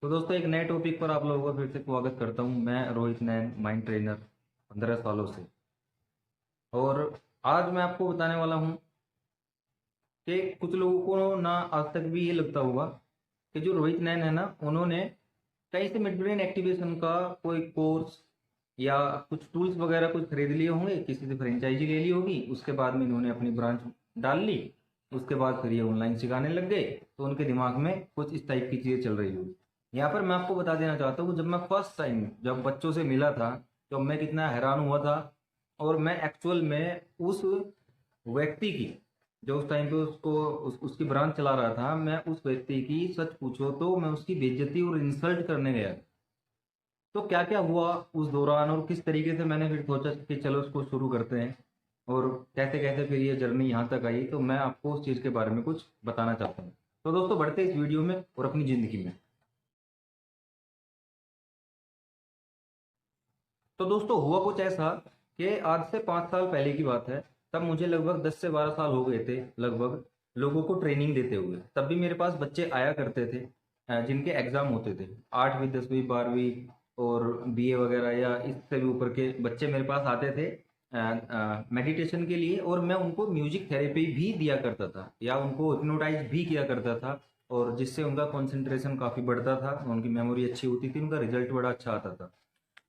तो दोस्तों एक नए टॉपिक पर आप लोगों का फिर से स्वागत करता हूं। मैं रोहित नैन, माइंड ट्रेनर 15 सालों से। और आज मैं आपको बताने वाला हूं कि कुछ लोगों को ना आज तक भी ये लगता होगा कि जो रोहित नैन है ना, उन्होंने कहीं से मिड ब्रेन एक्टिवेशन का कोई कोर्स या कुछ टूल्स वगैरह कुछ खरीद लिए होंगे, किसी से फ्रेंचाइजी ले ली होगी, उसके बाद में इन्होंने अपनी ब्रांच डाल ली। उसके बाद फिर ये ऑनलाइन सिखाने लग गए, तो उनके दिमाग में कुछ इस टाइप की चीज़ें चल रही होगी। यहाँ पर मैं आपको बता देना चाहता हूँ, जब मैं फर्स्ट टाइम जब बच्चों से मिला था तो मैं कितना हैरान हुआ था। और मैं एक्चुअल में उस व्यक्ति की, जो उस टाइम पे उसकी ब्रांच चला रहा था, मैं उस व्यक्ति की सच पूछो तो मैं उसकी बेइज्जती और इंसल्ट करने गया। तो क्या क्या हुआ उस दौरान और किस तरीके से मैंने फिर सोचा कि चलो उसको शुरू करते हैं, और कैसे कैसे फिर ये जर्नी यहाँ तक आई, तो मैं आपको उस चीज़ के बारे में कुछ बताना चाहता हूँ। तो दोस्तों बढ़ते इस वीडियो में और अपनी ज़िंदगी में। तो दोस्तों हुआ कुछ ऐसा कि आज से 5 साल पहले की बात है। तब मुझे लगभग 10 से 12 साल हो गए थे लगभग, लोगों को ट्रेनिंग देते हुए। तब भी मेरे पास बच्चे आया करते थे जिनके एग्ज़ाम होते थे, 8वीं 10वीं 12वीं और बीए वगैरह या इससे भी ऊपर के बच्चे मेरे पास आते थे मेडिटेशन के लिए। और मैं उनको म्यूजिक थेरेपी भी दिया करता था या उनको हिप्नोटाइज भी किया करता था, और जिससे उनका कंसंट्रेशन काफ़ी बढ़ता था, उनकी मेमोरी अच्छी होती थी, उनका रिजल्ट बड़ा अच्छा आता था।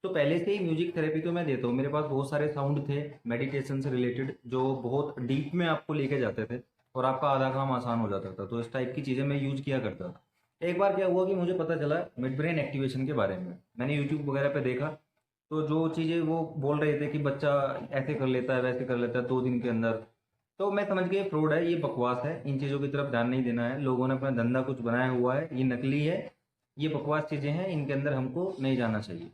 तो पहले से ही म्यूजिक थेरेपी तो मैं देता हूँ। मेरे पास बहुत सारे साउंड थे मेडिटेशन से रिलेटेड, जो बहुत डीप में आपको लेके जाते थे और आपका आधा काम आसान हो जाता था। तो इस टाइप की चीज़ें मैं यूज किया करता था। एक बार क्या हुआ कि मुझे पता चला मिड ब्रेन एक्टिवेशन के बारे में, मैंने यूट्यूब वगैरह पे देखा। तो जो चीज़ें वो बोल रहे थे कि बच्चा ऐसे कर लेता है वैसे कर लेता है 2 दिन के अंदर, तो मैं समझ गया फ्रॉड है, ये बकवास है, इन चीज़ों की तरफ ध्यान नहीं देना है। लोगों ने अपना धंधा कुछ बनाया हुआ है, ये नकली है, ये बकवास चीज़ें हैं, इनके अंदर हमको नहीं जाना चाहिए।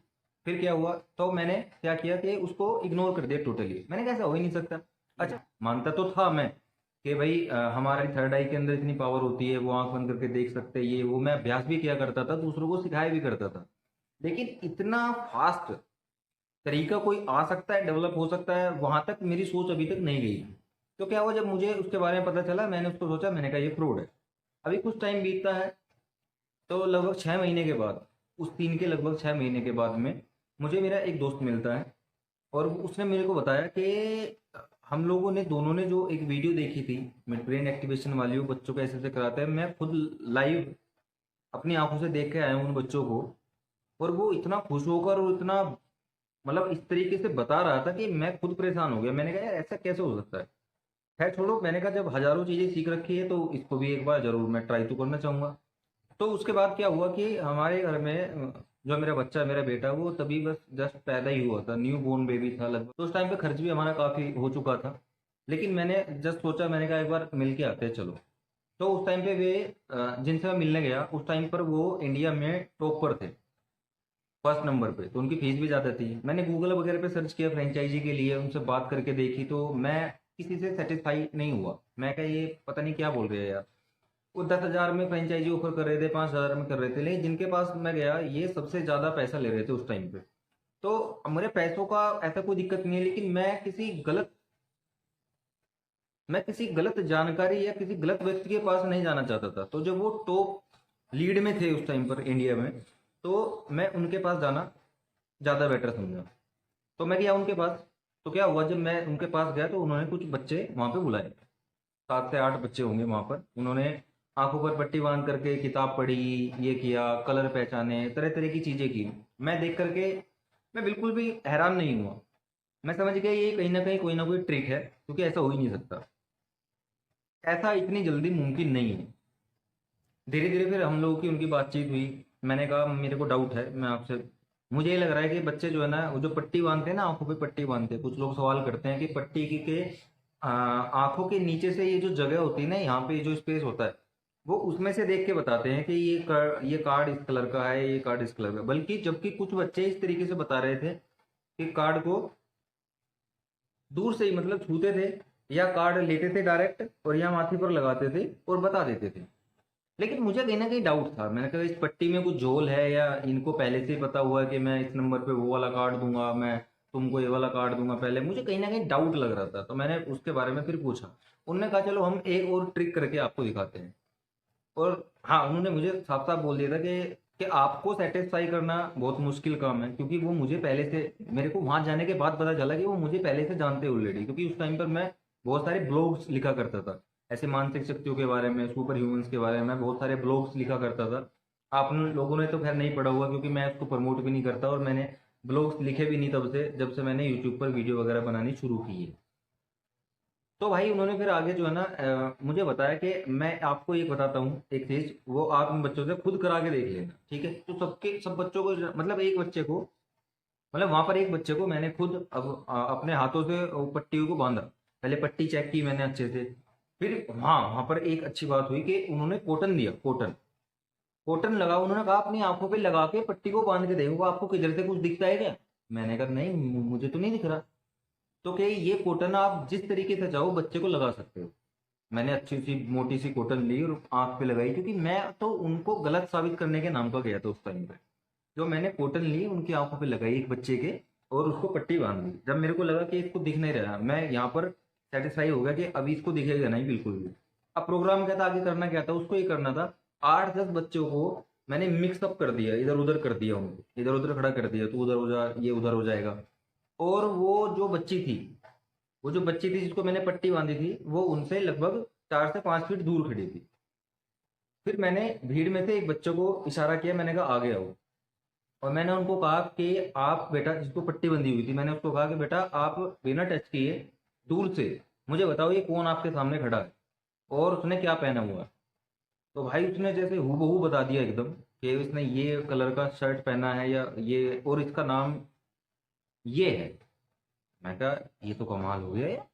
फिर क्या हुआ, तो मैंने क्या किया कि उसको इग्नोर कर दिया टोटली। मैंने कहा ऐसा हो ही नहीं सकता। अच्छा, मानता तो था मैं कि भाई हमारे थर्ड आई के अंदर इतनी पावर होती है, वो आंख बंद करके देख सकते हैं, ये वो मैं अभ्यास भी किया करता था, दूसरों को सिखाया भी करता था। लेकिन इतना फास्ट तरीका कोई आ सकता है, डेवलप हो सकता है, वहां तक मेरी सोच अभी तक नहीं गई। तो क्या हुआ, जब मुझे उसके बारे में पता चला, मैंने उसको सोचा, मैंने कहा ये फ्रॉड है। अभी कुछ टाइम बीतता है, तो लगभग 6 महीने के बाद, उस 3 के लगभग 6 महीने के बाद में मुझे मेरा एक दोस्त मिलता है। और उसने मेरे को बताया कि हम लोगों ने दोनों ने जो एक वीडियो देखी थी मिड ब्रेन एक्टिवेशन वाली, वो बच्चों को ऐसे ऐसे कराते हैं, मैं खुद लाइव अपनी आंखों से देख के आया हूँ उन बच्चों को। और वो इतना खुश होकर और इतना मतलब इस तरीके से बता रहा था कि मैं खुद परेशान हो गया। मैंने कहा यार ऐसा कैसे हो सकता है। खैर छोड़ो, मैंने कहा जब हजारों चीजें सीख रखी है तो इसको भी एक बार जरूर मैं ट्राई तो करना चाहूंगा। तो उसके बाद क्या हुआ कि हमारे घर में जो मेरा बच्चा, मेरा बेटा, वो तभी बस जस्ट पैदा ही हुआ था, न्यू बोर्न बेबी था लगभग। तो उस टाइम पे खर्च भी हमारा काफ़ी हो चुका था। लेकिन मैंने जस्ट सोचा, मैंने कहा एक बार मिल के आते हैं चलो। तो उस टाइम पे वे जिनसे मैं मिलने गया, उस टाइम पर वो इंडिया में टॉप पर थे, फर्स्ट नंबर पे। तो उनकी फीस भी ज़्यादा थी। मैंने गूगल वगैरह पे सर्च किया फ्रेंचाइजी के लिए, उनसे बात करके देखी, तो मैं किसी से सेटिस्फाई नहीं हुआ। मैं कहा ये पता नहीं क्या बोल रहे हैं यार। वो 10,000 में फ्रेंचाइजी ऑफर कर रहे थे, 5,000 में कर रहे थे, लेकिन जिनके पास मैं गया ये सबसे ज़्यादा पैसा ले रहे थे उस टाइम पे। तो मेरे पैसों का ऐसा कोई दिक्कत नहीं है, लेकिन मैं किसी गलत जानकारी या किसी गलत व्यक्ति के पास नहीं जाना चाहता था। तो जब वो टॉप लीड में थे उस टाइम पर इंडिया में, तो मैं उनके पास जाना ज़्यादा बेटर समझा। तो मैं गया उनके पास। तो क्या हुआ, जब मैं उनके पास गया तो उन्होंने कुछ बच्चे वहाँ पे बुलाए, 7 से 8 बच्चे होंगे वहाँ पर। उन्होंने आंखों पर पट्टी बांध करके किताब पढ़ी, ये किया, कलर पहचाने, तरह तरह की चीज़ें की। मैं देख करके मैं बिल्कुल भी हैरान नहीं हुआ। मैं समझ गया ये कहीं ना कहीं कोई ना कोई ट्रिक है, क्योंकि ऐसा हो ही नहीं सकता, ऐसा इतनी जल्दी मुमकिन नहीं है। धीरे धीरे फिर हम लोगों की उनकी बातचीत हुई। मैंने कहा मेरे को डाउट है, मैं आपसे, मुझे ये लग रहा है कि बच्चे जो है ना, वो जो पट्टी बांधते हैं ना, आंखों पे पट्टी बांधते हैं, कुछ लोग सवाल करते हैं कि पट्टी के आंखों के नीचे से ये जो जगह होती है ना, यहाँ पे जो स्पेस होता है, वो उसमें से देख के बताते हैं कि ये कार्ड इस कलर का है, ये कार्ड इस कलर का। बल्कि जबकि कुछ बच्चे इस तरीके से बता रहे थे कि कार्ड को दूर से ही मतलब छूते थे, या कार्ड लेते थे डायरेक्ट और यहाँ माथे पर लगाते थे और बता देते थे। लेकिन मुझे कहीं ना कहीं डाउट था। मैंने कहा इस पट्टी में कुछ झोल है, या इनको पहले से ही पता हुआ है कि मैं इस नंबर पे वो वाला कार्ड दूंगा, मैं तुमको ये वाला कार्ड दूंगा। पहले मुझे कहीं ना कहीं डाउट लग रहा था, तो मैंने उसके बारे में फिर पूछा। उन्होंने कहा चलो हम एक और ट्रिक करके आपको दिखाते हैं। और हाँ, उन्होंने मुझे साफ साफ बोल दिया था कि कि आपको सेटिस्फाई करना बहुत मुश्किल काम है, क्योंकि वो मुझे पहले से, मेरे को वहां जाने के बाद पता चला कि वो मुझे पहले से जानते ऑलरेडी, क्योंकि उस टाइम पर मैं बहुत सारे ब्लॉग्स लिखा करता था, ऐसे मानसिक शक्तियों के बारे में, सुपर ह्यूमंस के बारे में मैं बहुत सारे ब्लॉग्स लिखा करता था। आप लोगों ने तो खैर नहीं पढ़ा हुआ, क्योंकि मैं उसको प्रमोट भी नहीं करता और मैंने ब्लॉग्स लिखे भी नहीं तब से, जब से मैंने यूट्यूब पर वीडियो वगैरह बनानी शुरू की है। तो भाई उन्होंने फिर आगे जो है ना मुझे बताया कि मैं आपको एक बताता हूँ एक चीज, वो आप इन बच्चों से खुद करा के देख लेना, ठीक है। तो सबके सब बच्चों को मतलब एक बच्चे को, मतलब वहां पर एक बच्चे को मैंने खुद अब अपने हाथों से वो पट्टियों को बांधा। पहले पट्टी चेक की मैंने अच्छे से। फिर हाँ, वहां पर एक अच्छी बात हुई कि उन्होंने कॉटन दिया, कॉटन, कॉटन लगा। उन्होंने कहा अपनी आंखों पे लगा के पट्टी को बांध के देखो, आपको किधर से कुछ दिखता है क्या? मैंने कहा नहीं, मुझे तो नहीं दिख रहा। तो क्या ये कॉटन आप जिस तरीके से चाहो बच्चे को लगा सकते हो। मैंने अच्छी सी मोटी सी कॉटन ली और आंख पे लगाई, क्योंकि मैं तो उनको गलत साबित करने के नाम पर गया था उस टाइम पे। जो मैंने कॉटन ली उनकी आंखों पे लगाई एक बच्चे के, और उसको पट्टी बांध दी। जब मेरे को लगा कि इसको दिख नहीं रहा, मैं यहाँ पर सेटिस्फाई हो गया कि अभी इसको दिखेगा नहीं बिल्कुल भी। अब प्रोग्राम क्या था, आगे करना क्या था, उसको ये करना था, 8-10 बच्चों को मैंने मिक्सअप कर दिया, इधर उधर कर दिया, उनको इधर उधर खड़ा कर दिया, तो उधर हो जा, ये उधर हो जाएगा। और वो जो बच्ची थी जिसको मैंने पट्टी बांधी थी, वो उनसे लगभग 4 से 5 फीट दूर खड़ी थी। फिर मैंने भीड़ में से एक बच्चे को इशारा किया, मैंने कहा आगे आओ। और मैंने उनको कहा कि आप बेटा, जिसको पट्टी बंधी हुई थी, मैंने उसको कहा कि बेटा आप बिना टच किए दूर से मुझे बताओ ये कौन आपके सामने खड़ा है और उसने क्या पहना हुआ है। तो भाई उसने जैसे हूबहू बता दिया एकदम कि इसने ये कलर का शर्ट पहना है, या ये, और इसका नाम ये है। मैं कहा ये तो कमाल हो गया यार,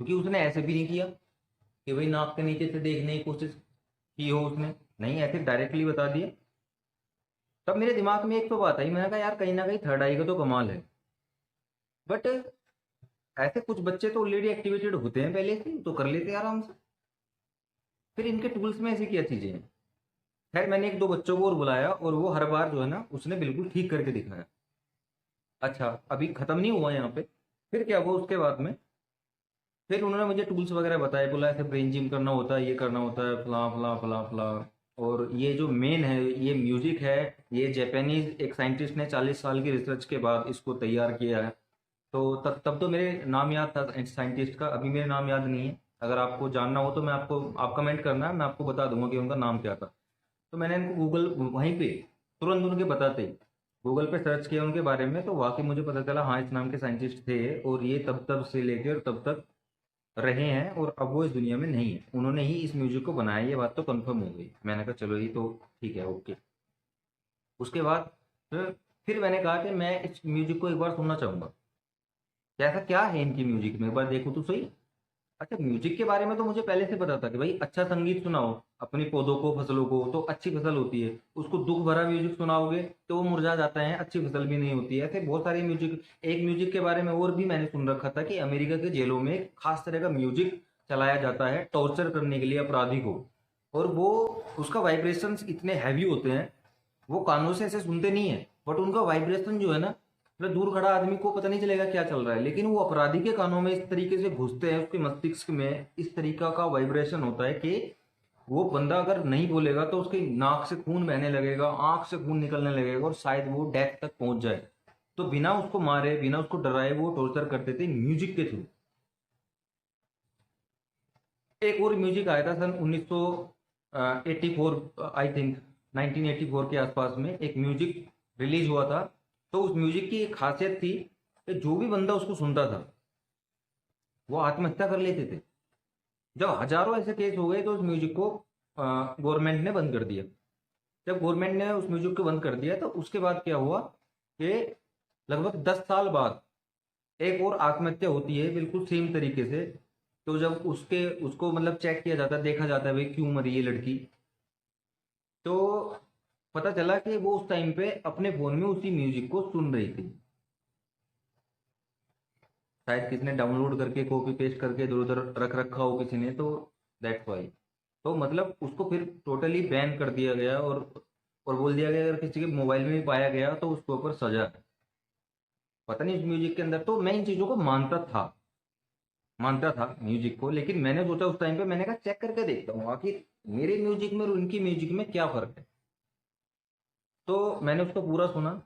क्योंकि उसने ऐसे भी नहीं किया कि भाई नाक के नीचे से देखने की कोशिश की हो उसने, नहीं, ऐसे डायरेक्टली बता दिया। तब मेरे दिमाग में एक तो बात आई, मैंने कहा यार कहीं ना कहीं थर्ड आई का तो कमाल है। बट ऐसे कुछ बच्चे तो ऑलरेडी एक्टिवेटेड होते हैं पहले से, तो कर लेते हैं आराम से। फिर इनके टूल्स में ऐसी क्या चीजें हैं? खैर मैंने एक दो बच्चों को और बुलाया, और वो हर बार जो है ना उसने बिल्कुल ठीक करके दिखाया। अच्छा, अभी खत्म नहीं हुआ यहाँ पे। फिर क्या हुआ उसके बाद में, फिर उन्होंने मुझे टूल्स वगैरह बताए, बोला ऐसे ब्रेन जिम करना होता है, ये करना होता है, फला फला फला फला। और ये जो मेन है, ये म्यूजिक है, ये जापानीज एक साइंटिस्ट ने 40 साल की रिसर्च के बाद इसको तैयार किया है। तो तब तब तो मेरे नाम याद था साइंटिस्ट का, अभी मेरे नाम याद नहीं है। अगर आपको जानना हो तो मैं आपको, आप कमेंट करना, मैं आपको बता दूंगा कि उनका नाम क्या था। तो मैंने इनको गूगल वहीं पे तुरंत उनके बताते गूगल पे सर्च किया उनके बारे में, तो वाकई मुझे पता चला हाँ इस नाम के साइंटिस्ट थे, और ये तब तब से लेकर तब तक रहे हैं, और अब वो इस दुनिया में नहीं है, उन्होंने ही इस म्यूजिक को बनाया, ये बात तो कंफर्म हो गई। मैंने कहा चलो ये तो ठीक है, ओके। उसके बाद फिर मैंने कहा कि मैं इस म्यूजिक को एक बार सुनना चाहूंगा, कैसा क्या है इनकी म्यूजिक में, एक बार देखो तो सही। अच्छा, म्यूजिक के बारे में तो मुझे पहले से पता था कि भाई अच्छा संगीत सुनाओ अपनी पौधों को, फसलों को, तो अच्छी फसल होती है। उसको दुख भरा म्यूजिक सुनाओगे तो वो मुरझा जाता है, अच्छी फसल भी नहीं होती है। ऐसे बहुत सारे म्यूजिक, एक म्यूजिक के बारे में और भी मैंने सुन रखा था कि अमेरिका के जेलों में एक खास तरह का म्यूजिक चलाया जाता है टॉर्चर करने के लिए अपराधी को। और वो, उसका वाइब्रेशंस इतने हैवी होते हैं, वो कानों से ऐसे सुनते नहीं है, बट उनका वाइब्रेशन जो है ना, मतलब दूर खड़ा आदमी को पता नहीं चलेगा क्या चल रहा है, लेकिन वो अपराधी के कानों में इस तरीके से घुसते हैं, उसके मस्तिष्क में इस तरीका का वाइब्रेशन होता है कि वो बंदा अगर नहीं बोलेगा तो उसकी नाक से खून बहने लगेगा, आंख से खून निकलने लगेगा, और शायद वो डेथ तक पहुंच जाए। तो बिना उसको मारे, बिना उसको डराए, वो टॉर्चर करते थे म्यूजिक के थ्रू। एक और म्यूजिक आया था सन 1984, आई थिंक 1984 के आसपास में एक म्यूजिक रिलीज हुआ था। तो उस म्यूजिक की एक खासियत थी कि जो भी बंदा उसको सुनता था वो आत्महत्या कर लेते थे। जब हजारों ऐसे केस हो गए तो उस म्यूजिक को गवर्नमेंट ने बंद कर दिया। जब गवर्नमेंट ने उस म्यूजिक को बंद कर दिया तो उसके बाद क्या हुआ कि लगभग 10 साल बाद एक और आत्महत्या होती है बिल्कुल सेम तरीके से। तो जब उसको मतलब चेक किया जाता है, देखा जाता है भाई क्यों मरी ये लड़की, तो पता चला कि वो उस टाइम पे अपने फोन में उसी म्यूजिक को सुन रही थी। शायद किसी ने डाउनलोड करके कॉपी पेस्ट करके इधर उधर रख रखा हो किसी ने, तो दैट्स वाई। तो मतलब उसको फिर टोटली बैन कर दिया गया, और बोल दिया गया अगर किसी के मोबाइल में भी पाया गया तो उसके ऊपर सजा है। पता नहीं उस म्यूजिक के अंदर, तो मैं इन चीजों को मानता था म्यूजिक को, लेकिन मैंने सोचा उस टाइम पे, मैंने कहा चेक करके देखता हूँ आखिर मेरे म्यूजिक में और उनकी म्यूजिक में क्या फर्क है। तो मैंने उसको पूरा सुना।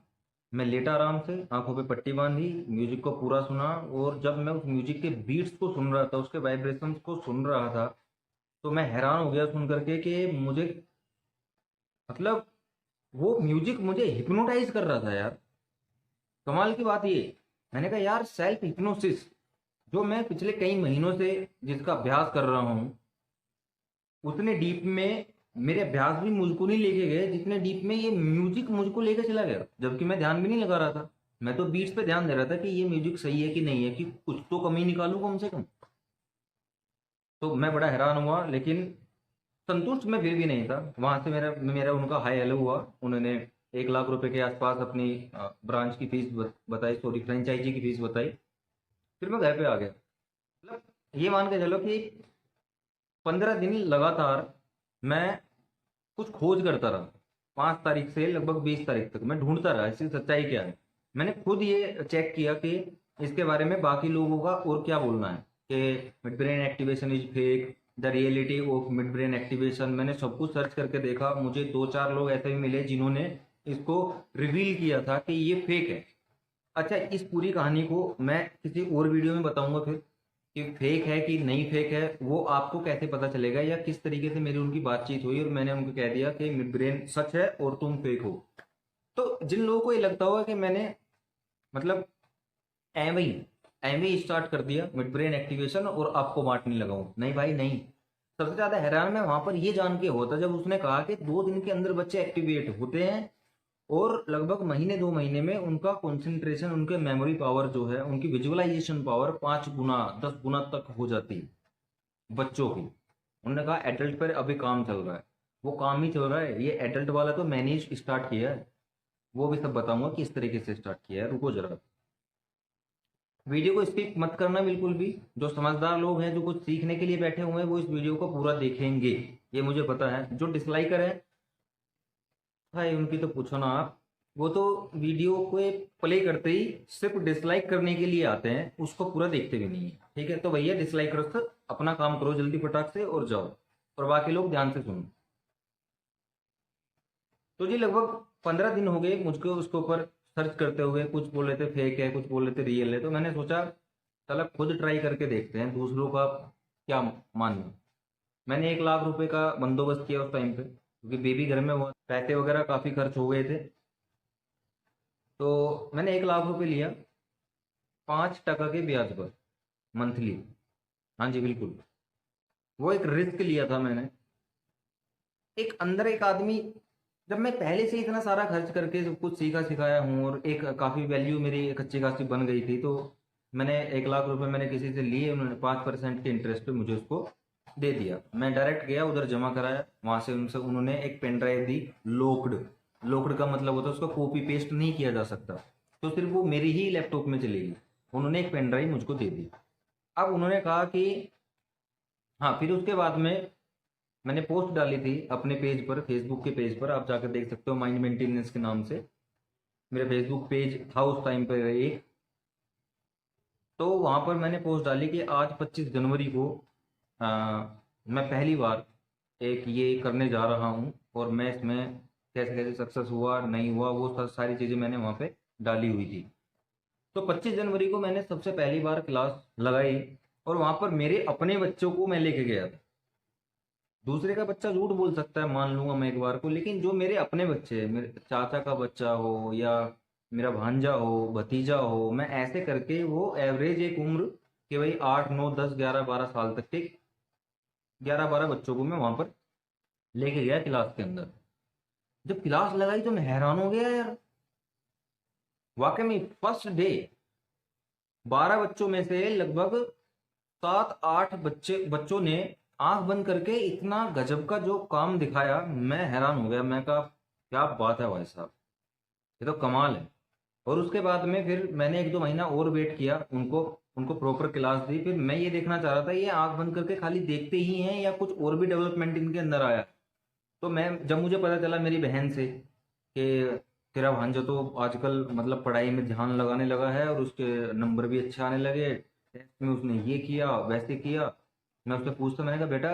मैं लेटा आराम से, आंखों पे पट्टी बांधी, म्यूजिक को पूरा सुना। और जब मैं उस म्यूजिक के बीट्स को सुन रहा था, उसके वाइब्रेशंस को सुन रहा था, तो मैं हैरान हो गया सुन करके कि मुझे, मतलब, वो म्यूजिक मुझे हिप्नोटाइज कर रहा था यार। कमाल की बात ये, मैंने कहा यार सेल्फ हिप्नोसिस, जो मैं पिछले कई महीनों से जिसका अभ्यास कर रहा हूँ, उतने डीप में मेरे अभ्यास भी मुझको नहीं लेके गए जितने डीप में ये म्यूजिक मुझको लेके चला गया। जबकि मैं ध्यान भी नहीं लगा रहा था, मैं तो बीट्स पे ध्यान दे रहा था कि ये म्यूजिक सही है कि नहीं है, कि कुछ तो कमी निकालूं कम से कम। तो मैं बड़ा हैरान हुआ, लेकिन संतुष्ट मैं फिर भी नहीं था। वहां से मेरा मेरा उनका हाई हेलो हुआ। उन्होंने 1 लाख रुपए के आसपास अपनी ब्रांच की फीस बताई, सॉरी फ्रेंचाइजी की फीस बताई। फिर मैं घर पे आ गया। मतलब ये मान के चलो कि 15 दिन लगातार मैं कुछ खोज करता रहा। 5 तारीख से लगभग 20 तारीख तक मैं ढूंढता रहा इसकी सच्चाई क्या है। मैंने खुद ये चेक किया कि इसके बारे में बाकी लोगों का और क्या बोलना है, कि mid brain activation is fake, the reality of mid brain activation. मैंने सब कुछ सर्च करके देखा, मुझे 2-4 लोग ऐसे भी मिले जिन्होंने इसको रिवील किया था कि ये फेक है। अच्छा, इस पूरी कहानी को मैं किसी और वीडियो में बताऊंगा फिर, कि फेक है कि नहीं फेक है वो आपको कैसे पता चलेगा, या किस तरीके से मेरी उनकी बातचीत हुई और मैंने उनको कह दिया कि मिड ब्रेन सच है और तुम फेक हो। तो जिन लोगों को ये लगता होगा कि मैंने, मतलब, एवं ही एवं ही स्टार्ट कर दिया मिड ब्रेन एक्टिवेशन और आपको बांटने लगा हूं, नहीं भाई नहीं। सबसे ज्यादा हैरान मैं वहां पर ये जान के होता जब उसने कहा कि 2 दिन के अंदर बच्चे एक्टिवेट होते हैं और लगभग महीने 2 महीने में उनका कंसंट्रेशन, उनके मेमोरी पावर जो है, उनकी विजुअलाइजेशन पावर 5 गुना 10 गुना तक हो जाती है बच्चों की। उन्होंने कहा एडल्ट पर अभी काम चल रहा है। वो काम ही चल रहा है, ये एडल्ट वाला तो मैंने ही स्टार्ट किया है। वो भी सब बताऊंगा किस तरीके से स्टार्ट किया है, रुको जरा। वीडियो को स्किप मत करना बिल्कुल भी। जो समझदार लोग हैं, जो कुछ सीखने के लिए बैठे हुए हैं, वो इस वीडियो को पूरा देखेंगे, ये मुझे पता है। जो डिसलाइकर है भाई, उनकी तो पूछो ना आप। वो तो वीडियो को प्ले करते ही सिर्फ डिसलाइक करने के लिए आते हैं, उसको पूरा देखते भी नहीं है। ठीक है, तो भैया डिसलाइक करो सर, अपना काम करो जल्दी फटाक से और जाओ, और बाकी लोग ध्यान से सुनो। तो जी लगभग 15 दिन हो गए मुझको उसके ऊपर सर्च करते हुए। कुछ बोल रहे थे फेक है, कुछ बोल रहे थे रियल है। तो मैंने सोचा चलो खुद ट्राई करके देखते हैं, दूसरों का क्या मानना। मैंने 1 लाख रुपए का बंदोबस्त किया उस टाइम पे, क्योंकि बेबी घर में हुआ, पैसे वगैरह काफी खर्च हो गए थे। तो मैंने 1 लाख रुपए लिया, 5 टका के ब्याज पर, मंथली। हाँ जी बिल्कुल, वो एक रिस्क लिया था मैंने। एक अंदर एक आदमी, जब मैं पहले से इतना सारा खर्च करके सब कुछ सीखा सिखाया हूँ और एक काफी वैल्यू मेरी अच्छी खासी बन गई थी, तो मैंने 1 लाख रुपए मैंने किसी से लिए, उन्होंने 5% के इंटरेस्ट पे मुझे उसको दे दिया। मैं डायरेक्ट गया उधर, जमा कराया, वहां से उनसे उन्होंने एक पेन ड्राइव दी। लोक्ड, लोक्ड का मतलब होता है उसको कॉपी पेस्ट नहीं किया जा सकता, तो सिर्फ वो मेरी ही लैपटॉप में चलेगी। उन्होंने एक पेन ड्राइव मुझको दे दी। अब उन्होंने कहा कि हाँ, फिर उसके बाद में मैंने पोस्ट डाली थी अपने पेज पर, फेसबुक के पेज पर, आप जाकर देख सकते हो, माइंड मेंटेनेंस के नाम से मेरा फेसबुक पेज था उस टाइम पर एक। तो वहां पर मैंने पोस्ट डाली कि आज 25 जनवरी को आ, मैं पहली बार एक ये करने जा रहा हूँ, और मैं इसमें कैसे कैसे सक्सेस हुआ नहीं हुआ वो सारी चीज़ें मैंने वहाँ पे डाली हुई थी। तो 25 जनवरी को मैंने सबसे पहली बार क्लास लगाई, और वहां पर मेरे अपने बच्चों को मैं लेके गया था। दूसरे का बच्चा झूठ बोल सकता है, मान लूंगा मैं एक बार को, लेकिन जो मेरे अपने बच्चे हैं, मेरे चाचा का बच्चा हो या मेरा भांजा हो, भतीजा हो, मैं ऐसे करके वो एवरेज एक उम्र के भाई 8 9 10 11 12 साल तक के 11 12 बच्चों को मैं वहां पर लेके गया क्लास के अंदर। जब क्लास लगाई तो मैं हैरान हो गया यार। वाकई में फर्स्ट डे 12 बच्चों में से लगभग 7 8 बच्चों ने आंख बंद करके इतना गजब का जो काम दिखाया, मैं हैरान हो गया। मैं कहा क्या बात है भाई साहब, ये तो कमाल है। और उसके बाद में फिर मैंने 1 2 महीना और वेट किया, उनको उनको प्रॉपर क्लास दी। फिर मैं ये देखना चाह रहा था ये आंख बंद करके खाली देखते ही हैं या कुछ और भी डेवलपमेंट इनके अंदर आया। तो मैं, जब मुझे पता चला मेरी बहन से कि तेरा भांजा तो आजकल मतलब पढ़ाई में ध्यान लगाने लगा है और उसके नंबर भी अच्छे आने लगे, टेस्ट में उसने ये किया वैसे किया। मैं उससे पूछता, मैंने कहा बेटा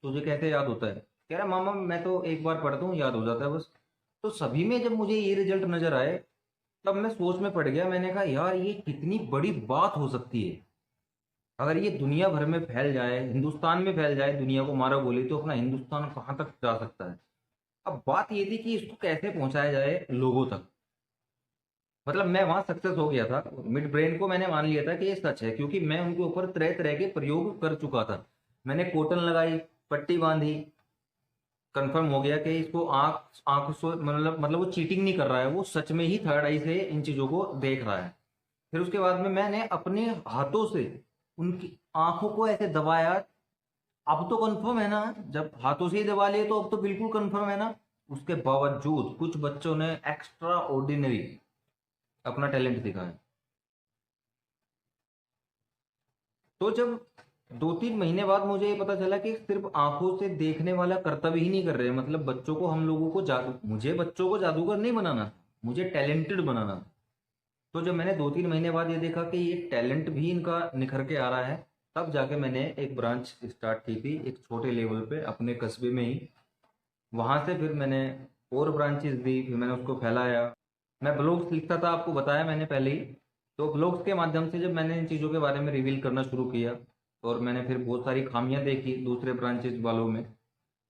तुझे कैसे याद होता है? कह रहा मामा मैं तो एक बार पढ़ता हूँ याद हो जाता है बस। तो सभी में जब मुझे ये रिजल्ट नजर आए, तब मैं सोच में पड़ गया। मैंने कहा यार ये कितनी बड़ी बात हो सकती है अगर ये दुनिया भर में फैल जाए, हिंदुस्तान में फैल जाए, दुनिया को मारा गोली, तो अपना हिंदुस्तान कहाँ तक जा सकता है। अब बात ये थी कि इसको कैसे पहुंचाया जाए लोगों तक। मतलब मैं वहां सक्सेस हो गया था, मिड ब्रेन को मैंने मान लिया था कि ये सच है, क्योंकि मैं उनके ऊपर तरह तरह के प्रयोग कर चुका था। मैंने कॉटन लगाई, पट्टी बांधी, कंफर्म हो गया कि इसको आंख आंख से मतलब वो चीटिंग नहीं कर रहा है, वो सच में ही थर्ड आई से इन चीजों को देख रहा है। फिर उसके बाद में मैंने अपने हाथों से उनकी आंखों को ऐसे दबाया। अब तो कंफर्म है ना, जब हाथों से ही दबा लिए तो अब तो बिल्कुल कंफर्म है ना। उसके बावजूद कुछ बच्चों ने एक्स्ट्रा ऑर्डिनरी अपना टैलेंट दिखाया। तो जब 2-3 महीने बाद मुझे ये पता चला कि सिर्फ आंखों से देखने वाला कर्तव्य ही नहीं कर रहे, मतलब बच्चों को, हम लोगों को जादू, मुझे बच्चों को जादूगर नहीं बनाना था, मुझे टैलेंटेड बनाना था। तो जब मैंने 2-3 महीने बाद ये देखा कि ये टैलेंट भी इनका निखर के आ रहा है, तब जाके मैंने एक ब्रांच स्टार्ट की थी एक छोटे लेवल पे अपने कस्बे में ही। वहां से फिर मैंने और ब्रांचेस दी, फिर मैंने उसको फैलाया। मैं ब्लॉग्स लिखता था, आपको बताया मैंने पहले ही। तो ब्लॉग्स के माध्यम से जब मैंने इन चीज़ों के बारे में रिवील करना शुरू किया, और मैंने फिर बहुत सारी खामियां देखी दूसरे ब्रांचेस वालों में,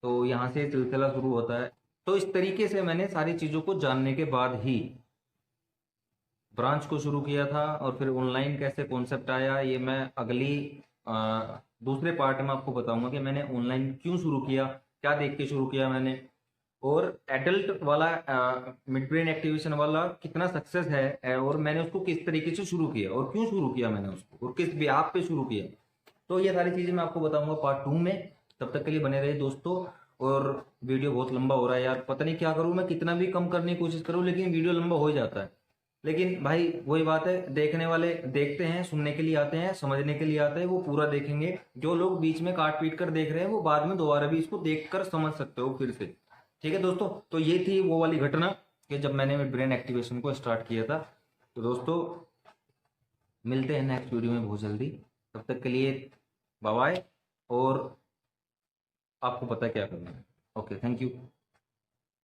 तो यहाँ से सिलसिला शुरू होता है। तो इस तरीके से मैंने सारी चीज़ों को जानने के बाद ही ब्रांच को शुरू किया था। और फिर ऑनलाइन कैसे कॉन्सेप्ट आया, ये मैं अगली दूसरे पार्ट में आपको बताऊंगा कि मैंने ऑनलाइन क्यों शुरू किया, क्या देख के शुरू किया मैंने, और एडल्ट वाला मिड ब्रेन एक्टिवेशन वाला कितना सक्सेस है, और मैंने उसको किस तरीके से शुरू किया और क्यों शुरू किया मैंने उसको, और किस ब्याह पे शुरू किया। तो ये सारी चीजें मैं आपको बताऊंगा पार्ट 2 में। तब तक के लिए बने रहिए दोस्तों। और वीडियो बहुत लंबा हो रहा है यार, पता नहीं क्या करूं, मैं कितना भी कम करने की कोशिश करूं लेकिन वीडियो लंबा हो ही जाता है। लेकिन भाई वही बात है, देखने वाले देखते हैं, सुनने के लिए आते हैं, समझने के लिए आते हैं, वो पूरा देखेंगे। जो लोग बीच में काट पीट कर देख रहे हैं, वो बाद में दोबारा भी इसको देख कर समझ सकते हो फिर से। ठीक है दोस्तों, तो ये थी वो वाली घटना कि जब मैंने ब्रेन एक्टिवेशन को स्टार्ट किया था। तो दोस्तों मिलते हैं नेक्स्ट वीडियो में बहुत जल्दी। तब तक के लिए बाय बाय। और आपको पता है क्या करना है। Okay, thank you.